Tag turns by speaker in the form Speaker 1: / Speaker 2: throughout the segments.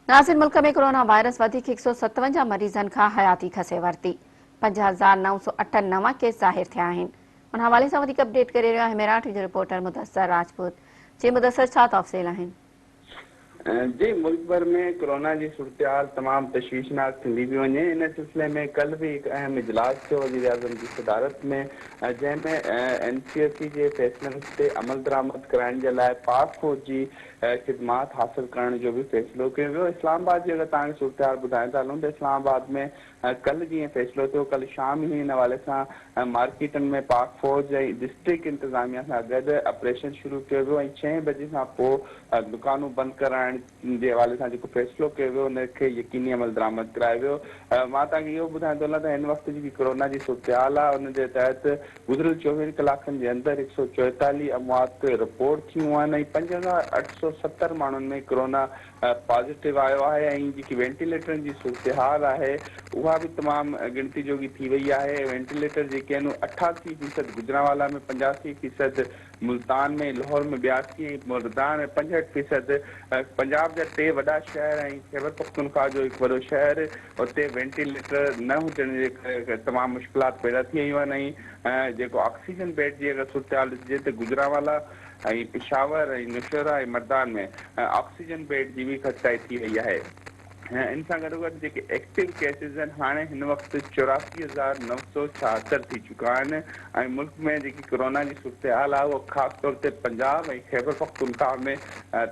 Speaker 1: नाज़िर मुल्क में corona virus वधीक 157 मरीज़नि खां हयाती खसे वरिती। 5,998 केस ज़ाहिर थिया आहिनि। उन हवाले सां वधीक अपडेट करे रहियो आहे मराठी जो रिपोर्टर मुदस्सर राजपूत। जी मुदस्सर, छा तफ़सील आहिनि?
Speaker 2: जी, मुल्क भर में कोरोना की सूरत हाल तमाम तशवीशनाक थी पी वे। इन सिलसिले में कल भी एक अहम इजलास थे वज़ीर आज़म की सदारत में, जैमें NCSC के फैसलन से अमल दरामद कराने के लिए पाक फौज की खिदमात हासिल करने जो भी फैसलो किया वो। इस्लामाबाद की अगर तक सूरत हाल बुधाए था तो इस्लामाबाद में कल जी फैसलो थे, कल शाम ही इन हवाले से मार्केटन में पाक फौज डिस्ट्रिक्ट इंतजामिया से गड ऑपरेशन शुरू किया वो। 6 बजे से दुकानों बंद कराने के हवाले से जो फैसलो किया वो उनके यकीनी अमल दरामद करायो वियो। मां तव्हांखे इहो ॿुधायां थो हलां त हिन वक़्त जी कोरोना की सूरत हाल आहे, उन जे तहत गुज़िरियल 24 कलाकनि के अंदर 144 अमवात रिपोर्ट थियूं आहिनि। 5,870 माण्हुनि में कोरोना पॉजिटिव आयो है। जी वेंटिलेटर की सूरत हाल है वह भी तमाम गिनती जोगी थी वही है। वेंटिलेटर जो 88% गुजरांवाला में, 85% मुल्तान में, लाहौर में 82, मुर्दान में 65%। पंजाब जा 3 वड़ा शहर खैबर पख्तूनख्वा जो एक बड़ो शहर, उते वेंटिलेटर न हुजण जे तमाम मुश्किलात पैदा थी वयूं आहिनि। जो ऑक्सीजन बेड की अगर सूरत हाल ॾिसिजे तो गुजरांवाला, पेशावर, नौशहरा, मर्दान में ऑक्सीजन बेड की भी खचाई थी वही है। इन सां गॾोगॾु जेके एक्टिव केसिस आहिनि हाणे हिन वक़्तु 84,976 थी चुका आहिनि। ऐं मुल्क में जेकी कोरोना की सूरत हाल आहे उहो ख़ासि तौर ते पंजाब ऐं खैबर पख्तूनख्वा में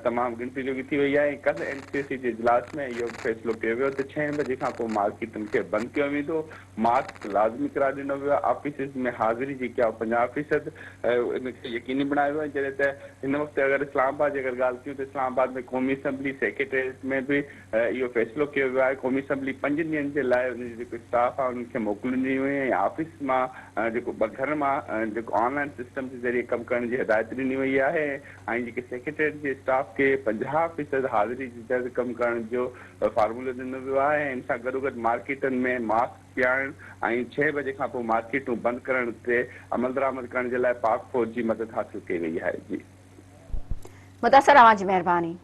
Speaker 2: तमामु गिनती जोगी थी वई आहे। कल NCSC जे इजलास में इहो फ़ैसिलो कयो वियो त 6 बजे खां पोइ मार्केटनि खे बंदि कयो वेंदो, मास्क लाज़मी करार ॾिनो वियो आहे, ऑफिसिस में हाज़िरी जेकी आहे 50% इनखे यकीनी बणायो वियो आहे। जॾहिं त हिन वक़्तु अगरि इस्लामाबाद जी अगरि ॻाल्हि कयूं त इस्लामाबाद में क़ौमी असम्बली सेक्रेटेरिएट में भी इहो फैसलो किया गया है। क़ौमी असम्बली 5 ॾींहंनि जे लाइ जो स्टाफ आहे उनखे मोकिलींदी हुई ऐं ऑफिस मां घर मां ऑनलाइन सिस्टम के ज़रिए कम करने की हिदायत दी हुई है। ऐं जेके सेक्रेटेरिएट के स्टाफ के 50% हाज़िरी जी तहत कम करण जो फार्मूलो ॾिनो वियो आहे। इन सां गॾोगॾु मार्केटनि में मास्क पियारण ऐं 6 बजे खां पोइ मार्केटूं बंदि करण ते अमल दरामद करण जे लाइ पाक फौज जी मदद हासिल कई वई है। जी
Speaker 1: मुदस्सर, अवां जी महिरबानी।